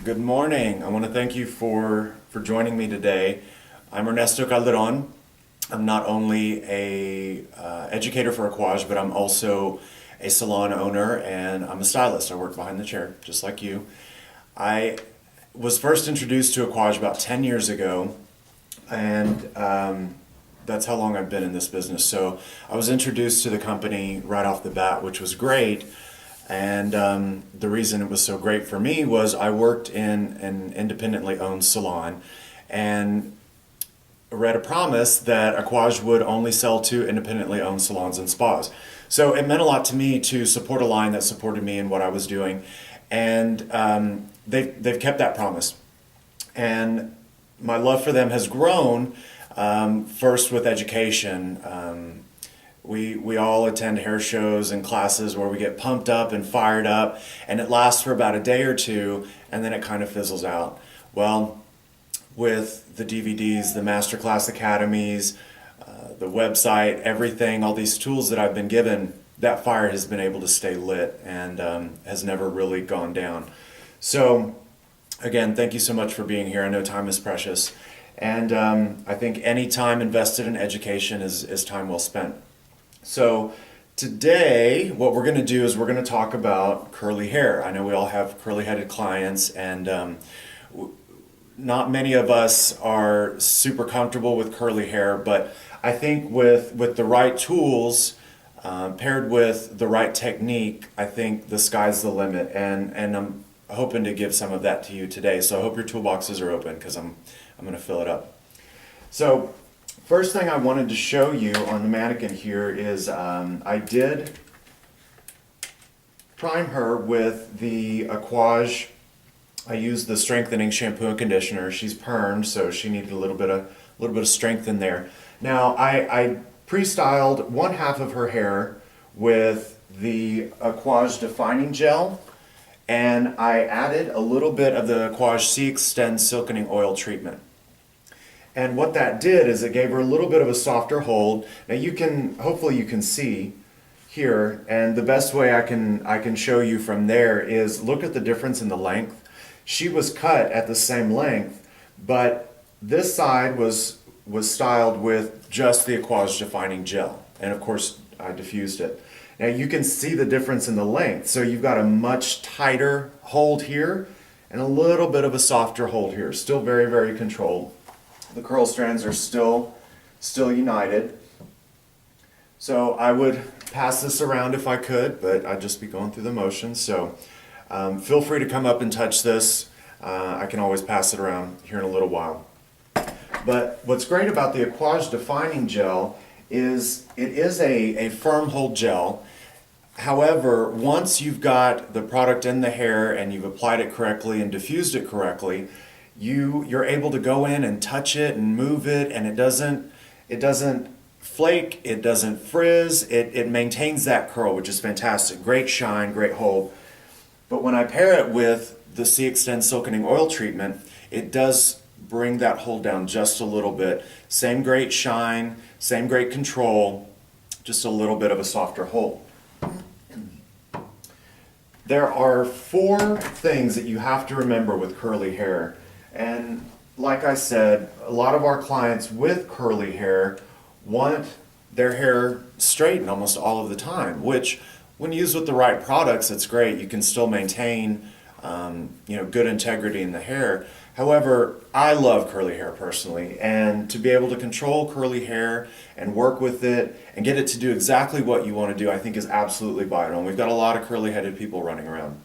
Good morning. I want to thank you for joining me today. I'm Ernesto Calderon. I'm not only a educator for Aquage, but I'm also a salon owner and I'm a stylist. I work behind the chair, just like you. I was first introduced to Aquage about 10 years ago, and that's how long I've been in this business. So I was introduced to the company right off the bat, which was great. And the reason it was so great for me was I worked in an independently owned salon and read a promise that Aquage would only sell to independently owned salons and spas. So it meant a lot to me to support a line that supported me in what I was doing. And they've kept that promise. And my love for them has grown, first with education. We all attend hair shows and classes where we get pumped up and fired up, and it lasts for about a day or two, and then it kind of fizzles out. Well, with the DVDs, the Masterclass Academies, the website, everything, all these tools that I've been given, that fire has been able to stay lit and has never really gone down. So, again, thank you so much for being here. I know time is precious, and I think any time invested in education is time well spent. So today, what we're going to do is we're going to talk about curly hair. I know we all have curly-headed clients, and not many of us are super comfortable with curly hair, but I think with the right tools, paired with the right technique, I think the sky's the limit, and I'm hoping to give some of that to you today. So I hope your toolboxes are open because I'm going to fill it up. So first thing I wanted to show you on the mannequin here is I did prime her with the Aquage. I used the strengthening shampoo and conditioner. She's permed, so she needed a little bit of strength in there. Now I pre-styled one half of her hair with the Aquage defining gel, and I added a little bit of the Aquage C-Extend silkening oil treatment. And what that did is it gave her a little bit of a softer hold. Now hopefully you can see here, and the best way I can show you from there is look at the difference in the length. She was cut at the same length, but this side was styled with just the Aquage defining gel. And of course I diffused it. Now you can see the difference in the length. So you've got a much tighter hold here and a little bit of a softer hold here. Still very, very controlled. The curl strands are still united. So I would pass this around if I could, but I'd just be going through the motions. So feel free to come up and touch this. I can always pass it around here in a little while. But what's great about the Aquage defining gel is it is a firm hold gel. However, once you've got the product in the hair and you've applied it correctly and diffused it correctly, you're able to go in and touch it and move it, and it doesn't flake, it doesn't frizz, it maintains that curl, which is fantastic. Great shine, great hold. But when I pair it with the C-Extend silkening oil treatment, it does bring that hold down just a little bit. Same great shine, same great control, just a little bit of a softer hold. There are 4 things that you have to remember with curly hair. And like I said, a lot of our clients with curly hair want their hair straightened almost all of the time, which when used with the right products, it's great. You can still maintain good integrity in the hair. However, I love curly hair personally, and to be able to control curly hair and work with it and get it to do exactly what you want to do, I think is absolutely vital. And we've got a lot of curly-headed people running around.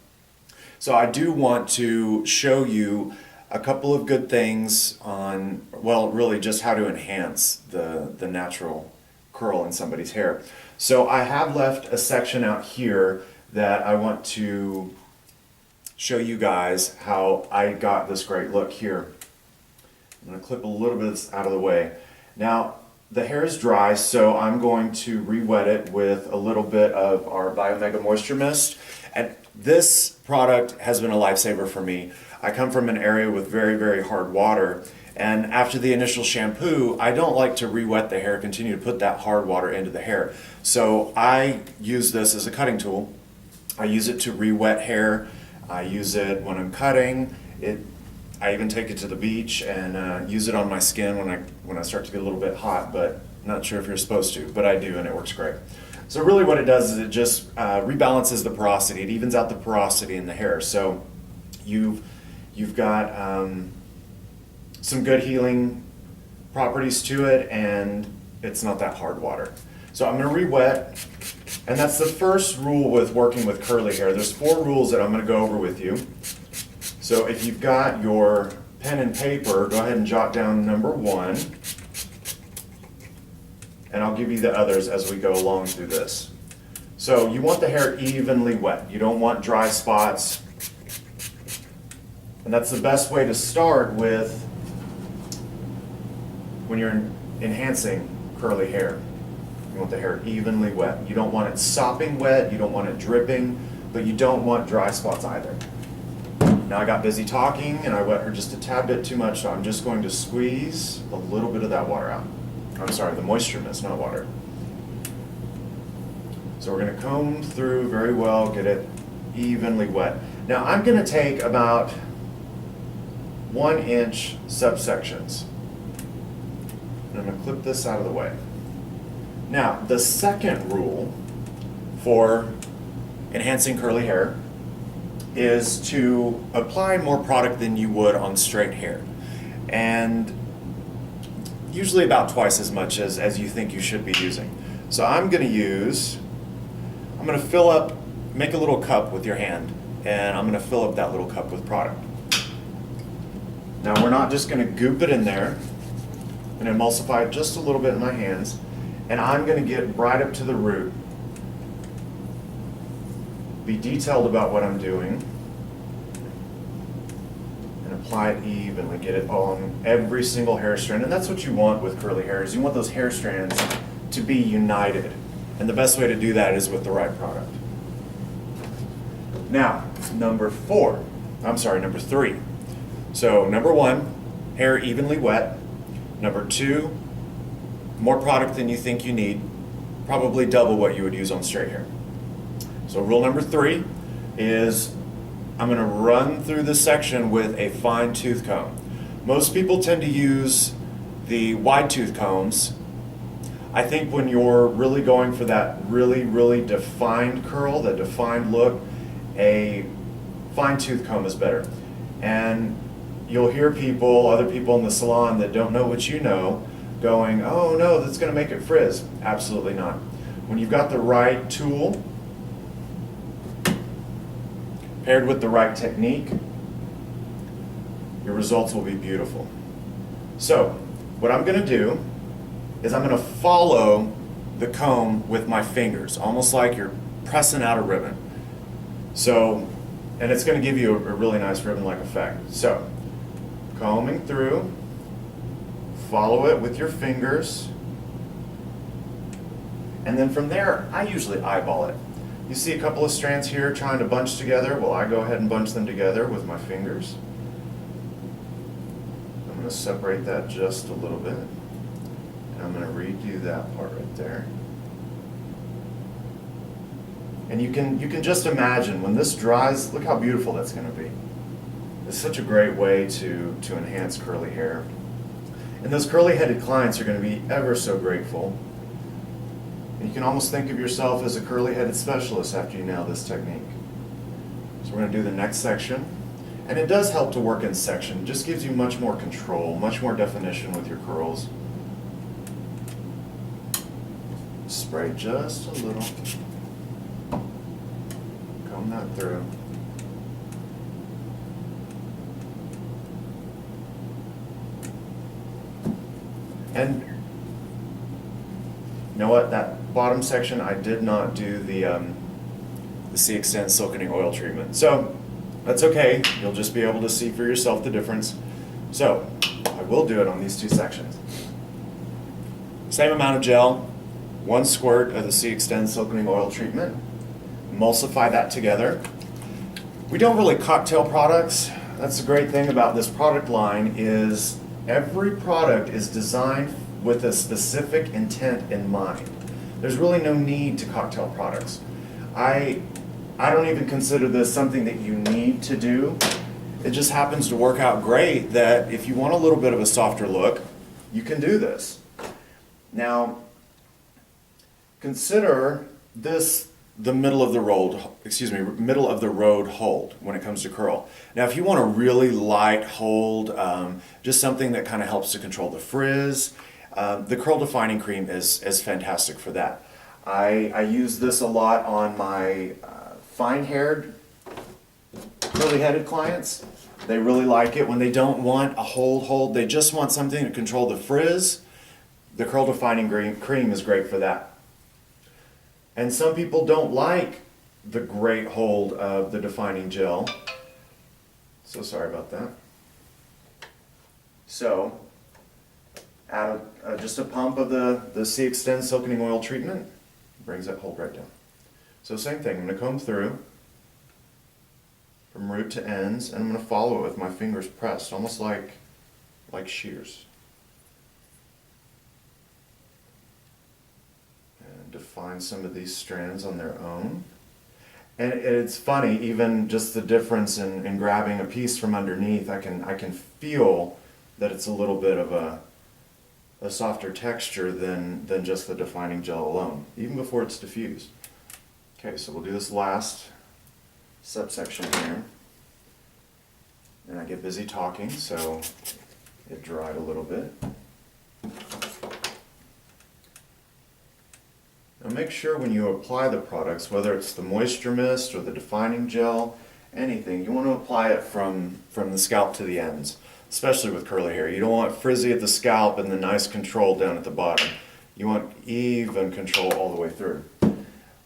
So I do want to show you a couple of good things on, well, really just how to enhance the natural curl in somebody's hair. So I have left a section out here that I want to show you guys how I got this great look here. I'm going to clip a little bit of this out of the way. Now, the hair is dry, so I'm going to re-wet it with a little bit of our Biomega Moisture Mist. And this product has been a lifesaver for me. I come from an area with very, very hard water, and after the initial shampoo, I don't like to re-wet the hair, continue to put that hard water into the hair. So I use this as a cutting tool. I use it to re-wet hair. I use it when I'm cutting. I even take it to the beach and use it on my skin when I start to get a little bit hot, but not sure if you're supposed to, but I do, and it works great. So really what it does is it just rebalances the porosity. It evens out the porosity in the hair. So you've got some good healing properties to it, and it's not that hard water. So I'm going to re-wet, and that's the first rule with working with curly hair. There's 4 rules that I'm going to go over with you. So if you've got your pen and paper, go ahead and jot down number 1, and I'll give you the others as we go along through this. So you want the hair evenly wet. You don't want dry spots. And that's the best way to start with when you're enhancing curly hair. You want the hair evenly wet. You don't want it sopping wet, you don't want it dripping, but you don't want dry spots either. Now I got busy talking and I wet her just a tad bit too much, so I'm just going to squeeze a little bit of that water out. I'm sorry, the moisture mist, not water. So we're going to comb through very well, get it evenly wet. Now I'm going to take about 1-inch subsections. And I'm going to clip this out of the way. Now, the second rule for enhancing curly hair is to apply more product than you would on straight hair. And usually about twice as much as you think you should be using. So I'm going to fill up, make a little cup with your hand, and I'm going to fill up that little cup with product. Now we're not just going to goop it in there and emulsify it just a little bit in my hands, and I'm going to get right up to the root. Be detailed about what I'm doing and apply it evenly, get it on every single hair strand. And that's what you want with curly hair, is you want those hair strands to be united. And the best way to do that is with the right product. Now, number 3. So number 1, hair evenly wet. Number 2, more product than you think you need, probably double what you would use on straight hair. So rule number 3 is I'm going to run through this section with a fine tooth comb. Most people tend to use the wide tooth combs. I think when you're really going for that really defined curl, that defined look, a fine tooth comb is better. And you'll hear other people in the salon that don't know what you know, going, oh no, that's going to make it frizz. Absolutely not. When you've got the right tool, paired with the right technique, your results will be beautiful. So, what I'm going to do is I'm going to follow the comb with my fingers, almost like you're pressing out a ribbon. So, and it's going to give you a really nice ribbon-like effect. So, combing through, follow it with your fingers, and then from there, I usually eyeball it. You see a couple of strands here trying to bunch together. Well, I go ahead and bunch them together with my fingers. I'm going to separate that just a little bit. And I'm going to redo that part right there. And you can just imagine when this dries, look how beautiful that's going to be. It's such a great way to enhance curly hair. And those curly-headed clients are going to be ever so grateful. And you can almost think of yourself as a curly-headed specialist after you nail this technique. So we're going to do the next section. And it does help to work in section. It just gives you much more control, much more definition with your curls. Spray just a little. Comb that through. And you know what? That bottom section, I did not do the C Extend Silkening Oil treatment. So that's okay. You'll just be able to see for yourself the difference. So I will do it on these 2 sections. Same amount of gel, 1 squirt of the C Extend Silkening Oil treatment. Emulsify that together. We don't really cocktail products. That's the great thing about this product line is every product is designed with a specific intent in mind. There's really no need to cocktail products. I don't even consider this something that you need to do. It just happens to work out great that if you want a little bit of a softer look, you can do this. Now, consider this the middle of the road hold when it comes to curl. Now, if you want a really light hold, just something that kind of helps to control the frizz, the curl defining cream is fantastic for that. I use this a lot on my fine-haired, curly-headed clients. They really like it when they don't want a hold. They just want something to control the frizz. The curl defining cream is great for that. And some people don't like the great hold of the defining gel. So sorry about that. So add just a pump of the C Extend Silkening Oil treatment. Brings that hold right down. So same thing, I'm going to comb through from root to ends, and I'm going to follow it with my fingers pressed, almost like shears. And define some of these strands on their own. And it's funny, even just the difference in grabbing a piece from underneath, I can feel that it's a little bit of a softer texture than just the defining gel alone, even before it's diffused. Okay, so we'll do this last subsection here. And I get busy talking, so it dried a little bit. Now make sure when you apply the products, whether it's the moisture mist or the defining gel, anything, you want to apply it from the scalp to the ends, especially with curly hair. You don't want frizzy at the scalp and the nice control down at the bottom. You want even control all the way through.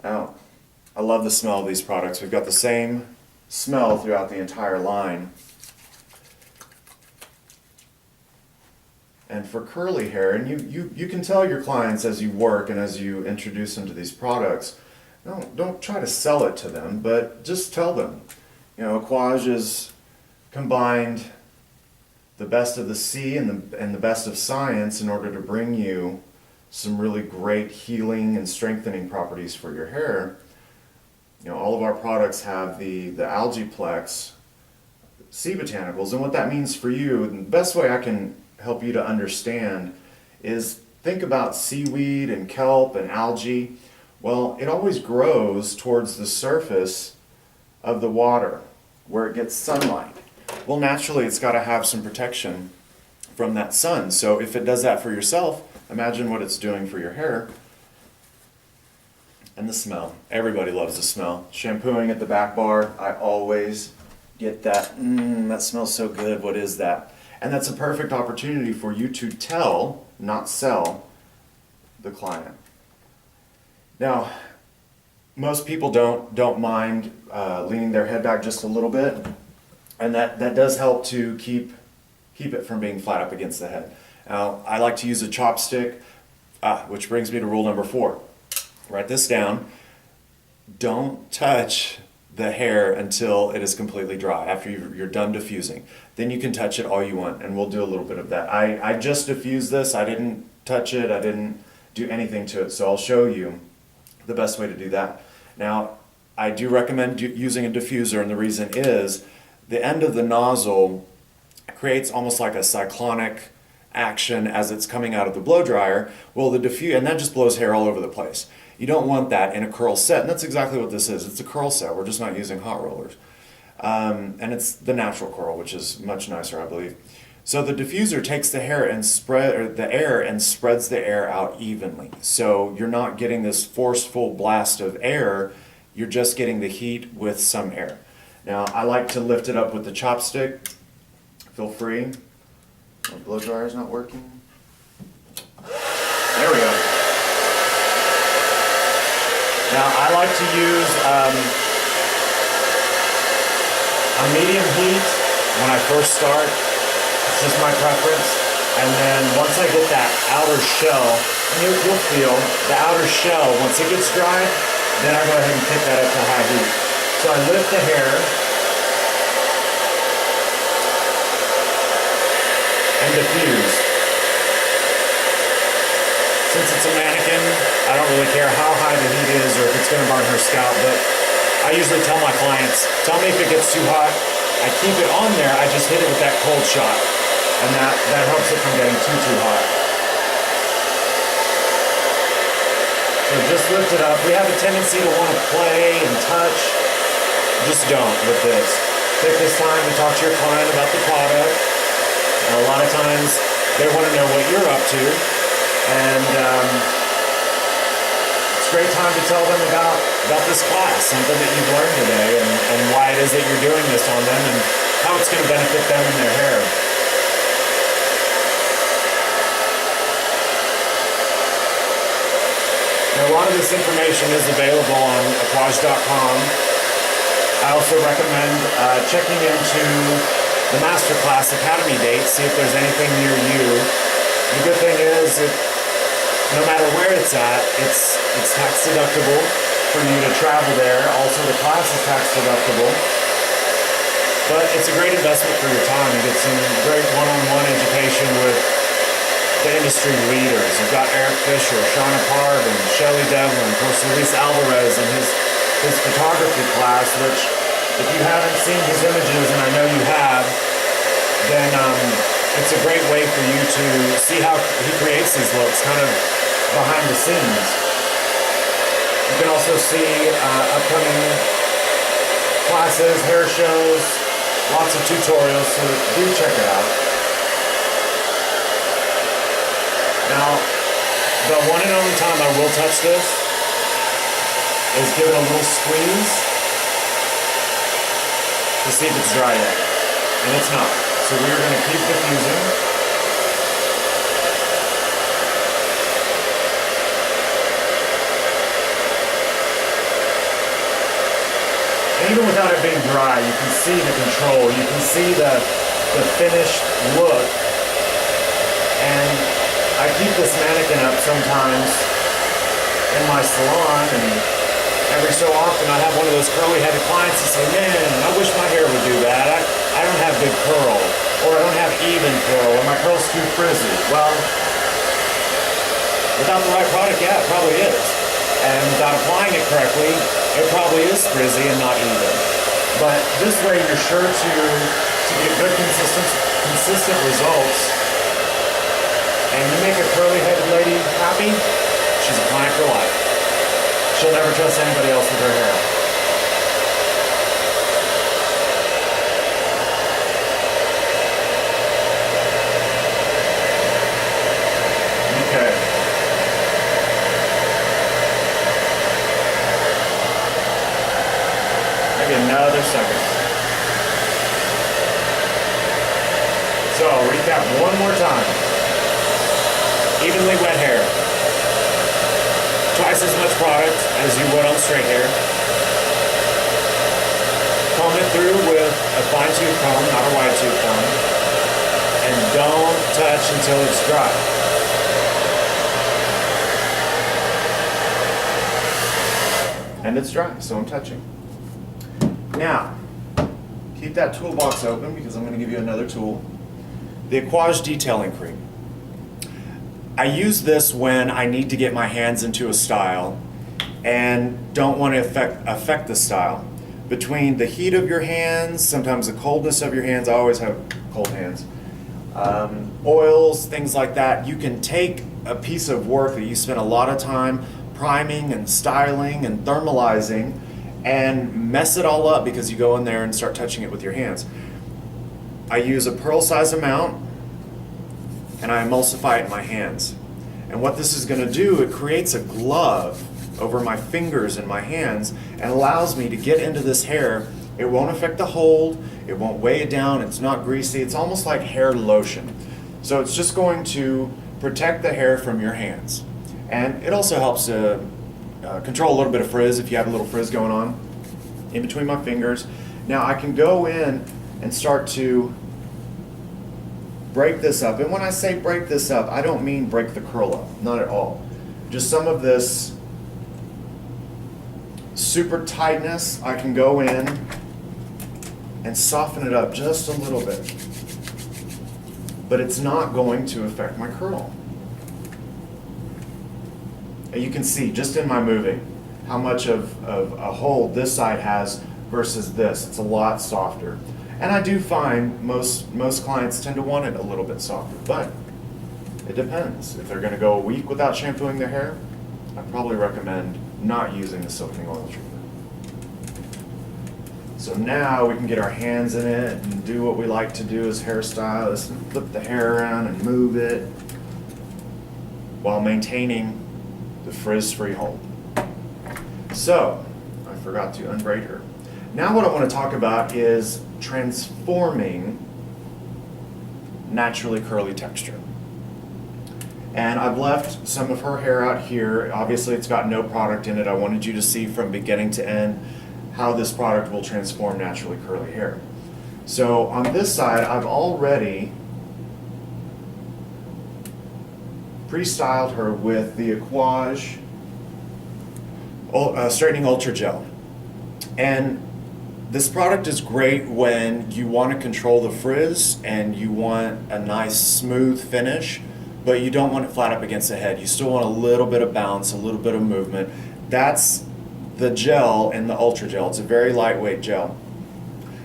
Now, I love the smell of these products. We've got the same smell throughout the entire line. And for curly hair, and you can tell your clients as you work and as you introduce them to these products, don't try to sell it to them, but just tell them, you know, Aquage is combined the best of the sea and the best of science in order to bring you some really great healing and strengthening properties for your hair. You know, all of our products have the Algiplex sea botanicals, and what that means for you, and the best way I can help you to understand is think about seaweed and kelp and algae. Well, it always grows towards the surface of the water where it gets sunlight. Well, naturally, it's got to have some protection from that sun. So if it does that for yourself, imagine what it's doing for your hair. And the smell. Everybody loves the smell. Shampooing at the back bar, I always get that, that smells so good, what is that? And that's a perfect opportunity for you to tell, not sell, the client. Now, most people don't mind leaning their head back just a little bit, and that does help to keep it from being flat up against the head. Now, I like to use a chopstick, which brings me to rule number 4. Write this down. Don't touch the hair until it is completely dry, after you're done diffusing. Then you can touch it all you want, and we'll do a little bit of that. I just diffused this. I didn't touch it. I didn't do anything to it, so I'll show you the best way to do that. Now, I do recommend using a diffuser, and the reason is the end of the nozzle creates almost like a cyclonic action as it's coming out of the blow dryer. Well, and that just blows hair all over the place. You don't want that in a curl set, and that's exactly what this is. It's a curl set. We're just not using hot rollers. And it's the natural curl, which is much nicer, I believe. So the diffuser takes the air and spreads the air out evenly. So you're not getting this forceful blast of air. You're just getting the heat with some air. Now, I like to lift it up with the chopstick. Feel free. My blow dryer's not working. There we go. Now, I like to use a medium heat when I first start. It's just my preference. And then once I get that outer shell, and you'll feel the outer shell, once it gets dry, then I go ahead and pick that up to high heat. So I lift the hair and diffuse. Since it's a mannequin, I don't really care how high the heat is or if it's going to burn her scalp, but I usually tell my clients, tell me if it gets too hot. I keep it on there, I just hit it with that cold shot. And that helps it from getting too hot. So just lift it up. We have a tendency to want to play and touch. Just don't with this. Take this time to talk to your client about the product. And a lot of times they want to know what you're up to. And it's a great time to tell them about this class, something that you've learned today, and why it is that you're doing this on them and how it's going to benefit them and their hair. Now, a lot of this information is available on artofaquage2.com. I also recommend checking into the Masterclass Academy dates, see if there's anything near you. The good thing is, no matter where it's at, it's tax deductible for you to travel there. Also, the class is tax deductible. But it's a great investment for your time. You get some great one-on-one education with the industry leaders. You've got Eric Fisher, Shauna Parvin, Shelley Devlin, of course Luis Alvarez and his photography class, which if you haven't seen his images, and I know you have, then it's a great way for you to see how he creates these looks, kind of behind the scenes. You can also see upcoming classes, hair shows, lots of tutorials, so do check it out. Now, the one and only time I will touch this is give it a little squeeze to see if it's dry yet. And it's not. So we're going to keep diffusing. And even without it being dry, you can see the control. You can see the finished look. And I keep this mannequin up sometimes in my salon, and every so often I have one of those curly-headed clients that say, man, I wish my hair would do that. I don't have good curl, or I don't have even curl, or my curl's too frizzy. Well, without the right product, yeah, it probably is. And without applying it correctly, it probably is frizzy and not even. But this way you're sure to get good consistent results. And you make a curly-headed lady happy, she's a client for life. She'll never trust anybody else with her hair. Okay. Maybe another second. So, recap one more time. Evenly wet hair. Twice as much product as you would on straight hair. Comb it through with a fine tooth comb, not a wide tooth comb. And don't touch until it's dry. And it's dry, so I'm touching. Now, keep that toolbox open because I'm going to give you another tool. The Artofaquage Detailing Cream. I use this when I need to get my hands into a style and don't want to affect the style. Between the heat of your hands, sometimes the coldness of your hands, I always have cold hands, oils, things like that, you can take a piece of work that you spent a lot of time priming and styling and thermalizing and mess it all up because you go in there and start touching it with your hands. I use a pearl size amount and I emulsify it in my hands. And what this is going to do, it creates a glove over my fingers and my hands and allows me to get into this hair. It won't affect the hold, it won't weigh it down, it's not greasy, it's almost like hair lotion. So it's just going to protect the hair from your hands. And it also helps to control a little bit of frizz if you have a little frizz going on in between my fingers. Now I can go in and start to break this up. And when I say break this up, I don't mean break the curl up, not at all. Just some of this super tightness, I can go in and soften it up just a little bit. But it's not going to affect my curl. And you can see just in my moving how much of a hold this side has versus this. It's a lot softer. And I do find most clients tend to want it a little bit softer, but it depends. If they're going to go a week without shampooing their hair, I probably recommend not using the silkening oil treatment. So now we can get our hands in it and do what we like to do as hairstylists and flip the hair around and move it while maintaining the frizz-free hold. So, I forgot to unbraid her. Now what I want to talk about is transforming naturally curly texture. And I've left some of her hair out here. Obviously it's got no product in it. I wanted you to see from beginning to end how this product will transform naturally curly hair. So on this side, I've already pre-styled her with the artofaquage straightening ultra gel. And this product is great when you want to control the frizz and you want a nice smooth finish, but you don't want it flat up against the head. You still want a little bit of bounce, a little bit of movement. That's the gel and the ultra gel. It's a very lightweight gel.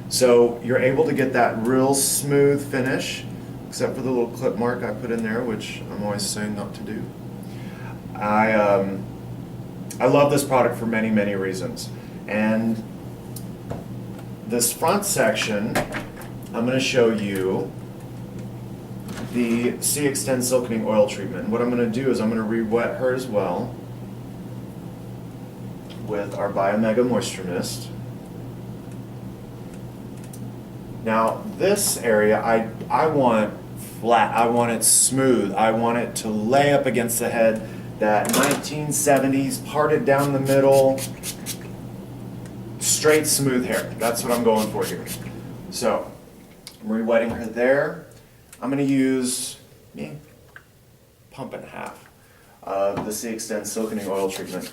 So you're able to get that real smooth finish, except for the little clip mark I put in there, which I'm always saying not to do. I love this product for many, many reasons. And this front section, I'm going to show you the C-Extend Silkening Oil Treatment. What I'm going to do is I'm going to re-wet her as well with our Biomega Moisture Mist. Now this area I want flat, I want it smooth, I want it to lay up against the head, that 1970s parted down the middle, straight smooth hair. That's what I'm going for here. So I'm re-wetting her there. I'm going to use pump and a half of the C-Extend Silkening Oil Treatment.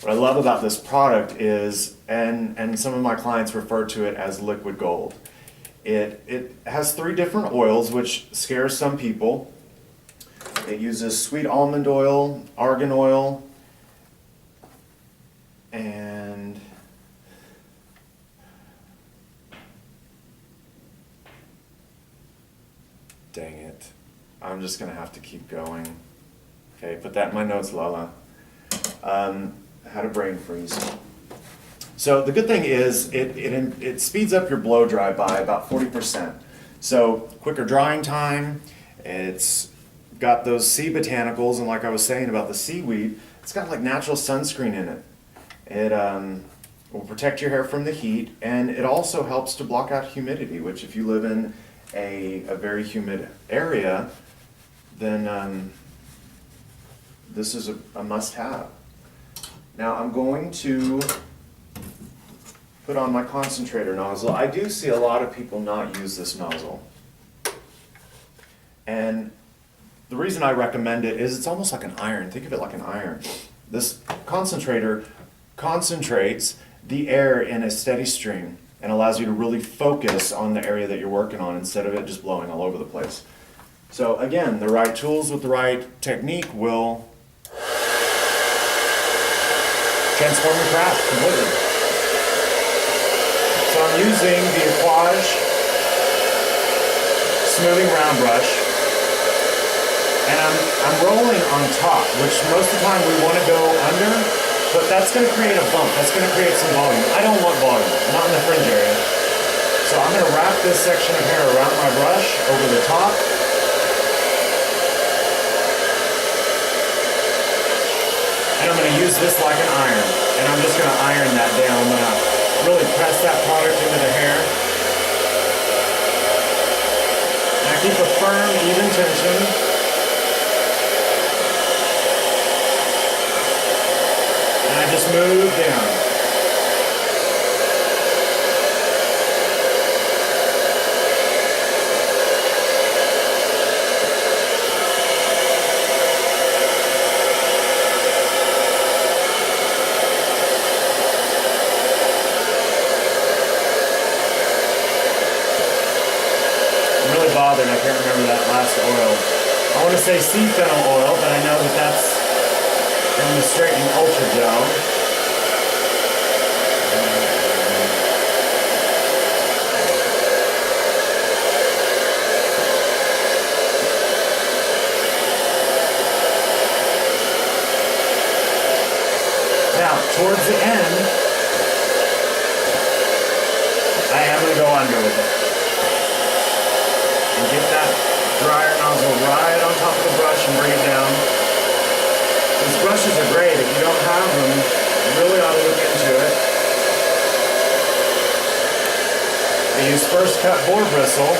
What I love about this product is, and some of my clients refer to it as liquid gold. It has 3 different oils, which scares some people. It uses sweet almond oil, argan oil, and dang it, I'm just gonna have to keep going. Okay, put that in my notes, Lala. Had a brain freeze. So the good thing is it speeds up your blow dry by about 40%. So quicker drying time. It's got those sea botanicals, and like I was saying about the seaweed, it's got like natural sunscreen in it. It will protect your hair from the heat, and it also helps to block out humidity, which if you live in a very humid area, then this is a must-have. Now I'm going to put on my concentrator nozzle. I do see a lot of people not use this nozzle. And the reason I recommend it is it's almost like an iron. Think of it like an iron. This concentrator concentrates the air in a steady stream and allows you to really focus on the area that you're working on instead of it just blowing all over the place. So again, the right tools with the right technique will transform your craft completely. So I'm using the artofaquage smoothing round brush, and I'm rolling on top, which most of the time we want to go under, but that's going to create a bump. That's going to create some volume. I don't want volume, not in the fringe area. So I'm going to wrap this section of hair around my brush over the top. And I'm going to use this like an iron, and I'm just going to iron that down. I'm going to really press that product into the hair. And I keep a firm, even tension. And I just move down. Bothered, I can't remember that last oil. I want to say sea fennel oil, but I know that that's in the straightening ultra gel. dryer nozzle right on top of the brush and bring it down. These brushes are great. If you don't have them, you really ought to look into it. I use first cut boar bristle,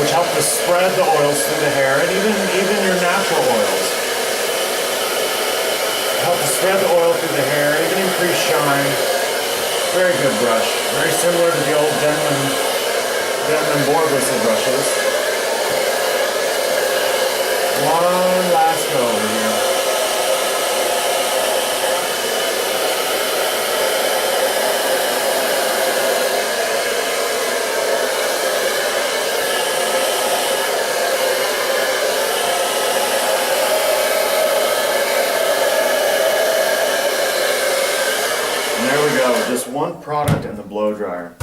which help to spread the oils through the hair, and even your natural oils. Help to spread the oil through the hair, even increase shine. Very good brush. Very similar to the old Denman boar bristle brushes. One last go over here. Just one product in the blow dryer.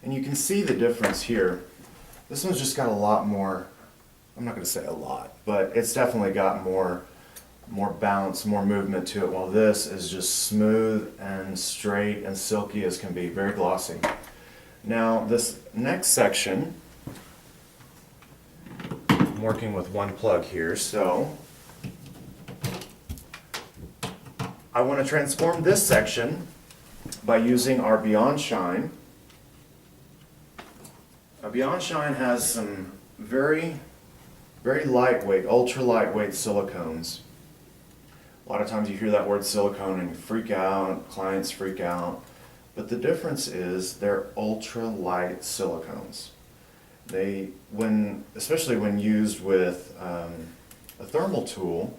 And you can see the difference here. This one's just got a lot more, I'm not going to say a lot, but it's definitely got more bounce, more movement to it, while this is just smooth and straight and silky as can be, very glossy. Now this next section, I'm working with one plug here, so I want to transform this section by using our Beyond Shine. Beyond Shine has some very lightweight, ultra lightweight silicones. A lot of times you hear that word silicone and you freak out, clients freak out, but the difference is they're ultra light silicones. They, especially when used with a thermal tool,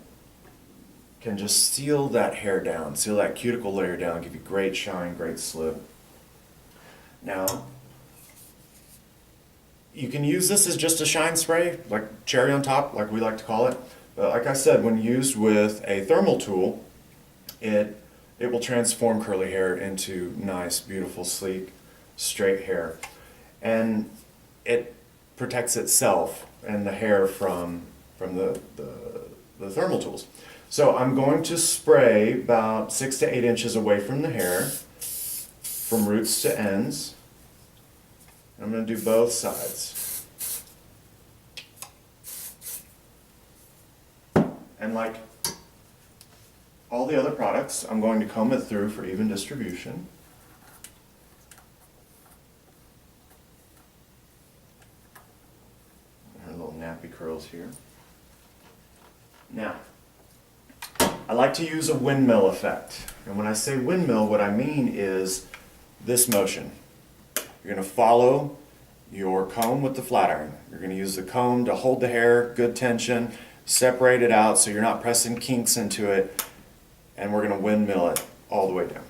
can just seal that hair down, seal that cuticle layer down, give you great shine, great slip. Now, you can use this as just a shine spray, like cherry on top, like we like to call it. But like I said, when used with a thermal tool, it will transform curly hair into nice, beautiful, sleek, straight hair. And it protects itself and the hair from the thermal tools. So I'm going to spray about 6 to 8 inches away from the hair, from roots to ends. I'm going to do both sides. And like all the other products, I'm going to comb it through for even distribution. Our little nappy curls here. Now, I like to use a windmill effect. And when I say windmill, what I mean is this motion. You're going to follow your comb with the flat iron. You're going to use the comb to hold the hair, good tension, separate it out so you're not pressing kinks into it, and we're going to windmill it all the way down.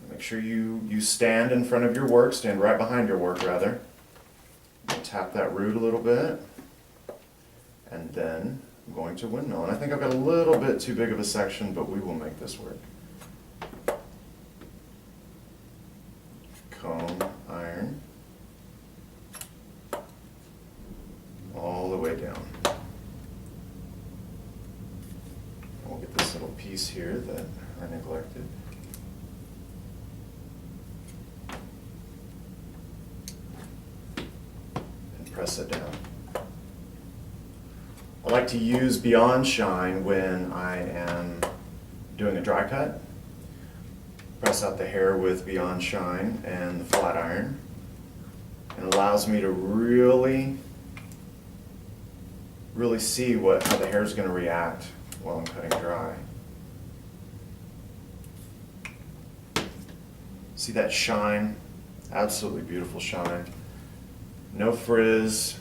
Make sure you stand in front of your work, stand right behind your work rather. Tap that root a little bit, and then I'm going to windmill. And I think I've got a little bit too big of a section, but we will make this work. Comb, iron, all the way down. We'll get this little piece here that I neglected. And press it down. I like to use Beyond Shine when I am doing a dry cut. Press out the hair with Beyond Shine and the flat iron. It allows me to really see how the hair is going to react while I'm cutting dry. See that shine? Absolutely beautiful shine. No frizz.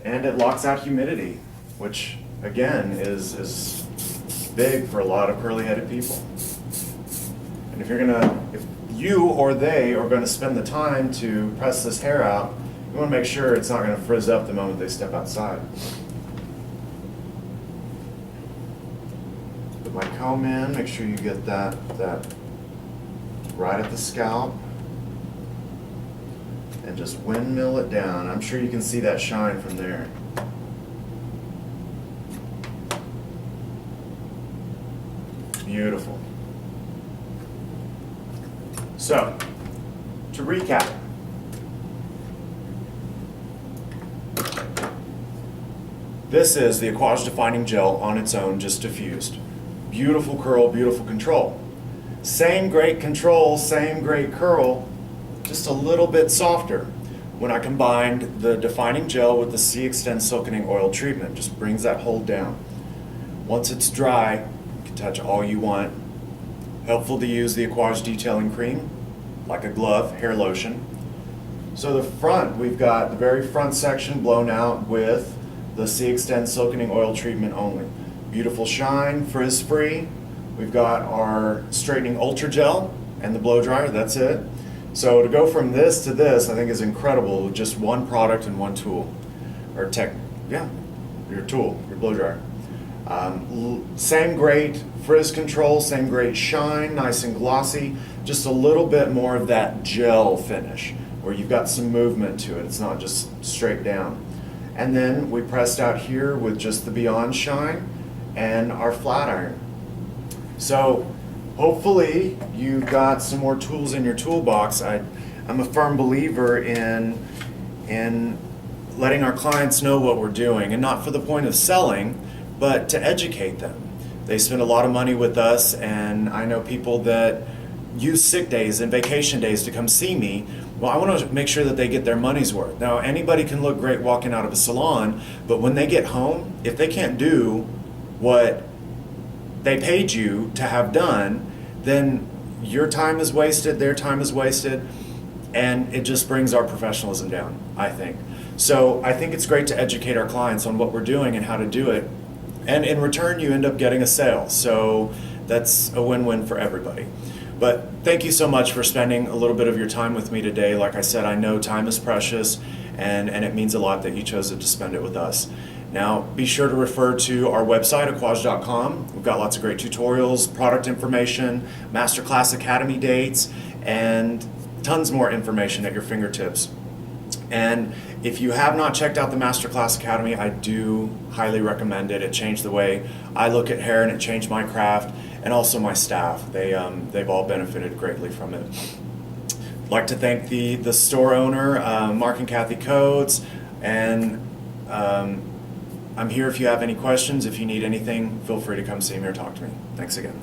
And it locks out humidity, which again is big for a lot of curly-headed people. And if you or they are going to spend the time to press this hair out, you want to make sure it's not going to frizz up the moment they step outside. Put my comb in, make sure you get that right at the scalp. And just windmill it down. I'm sure you can see that shine from there. Beautiful. So, to recap, This is the Aquage Defining Gel on its own, just diffused. Beautiful curl, beautiful control. Same great control, same great curl, just a little bit softer. When I combined the defining gel with the C-Extend Silkening Oil treatment, just brings that hold down. Once it's dry, you can touch all you want. Helpful to use the Aquage Detailing Cream, like a glove, hair lotion. So the front, we've got the very front section blown out with the C-Extend Silkening Oil treatment only. Beautiful shine, frizz-free. We've got our straightening ultra gel and the blow dryer, that's it. So to go from this to this, I think is incredible with just one product and one tool. Your tool, your blow dryer. Same great frizz control, same great shine, nice and glossy, just a little bit more of that gel finish where you've got some movement to it. It's not just straight down. And then we pressed out here with just the Beyond Shine and our flat iron. So hopefully you've got some more tools in your toolbox. I'm a firm believer in letting our clients know what we're doing, and not for the point of selling, but to educate them. They spend a lot of money with us, and I know people that use sick days and vacation days to come see me. Well, I want to make sure that they get their money's worth. Now, anybody can look great walking out of a salon, but when they get home, if they can't do what they paid you to have done, then your time is wasted, their time is wasted, and it just brings our professionalism down, I think. So I think it's great to educate our clients on what we're doing and how to do it, and in return you end up getting a sale. So that's a win-win for everybody. But thank you so much for spending a little bit of your time with me today. Like I said, I know time is precious, and it means a lot that you chose to spend it with us. Now, be sure to refer to our website, artofaquage2.com. We've got lots of great tutorials, product information, Masterclass Academy dates, and tons more information at your fingertips. And if you have not checked out the Masterclass Academy, I do highly recommend it. It changed the way I look at hair, and it changed my craft, and also my staff. They've all benefited greatly from it. I'd like to thank the store owner, Mark and Kathy Coates, and I'm here if you have any questions. If you need anything, feel free to come see me or talk to me. Thanks again.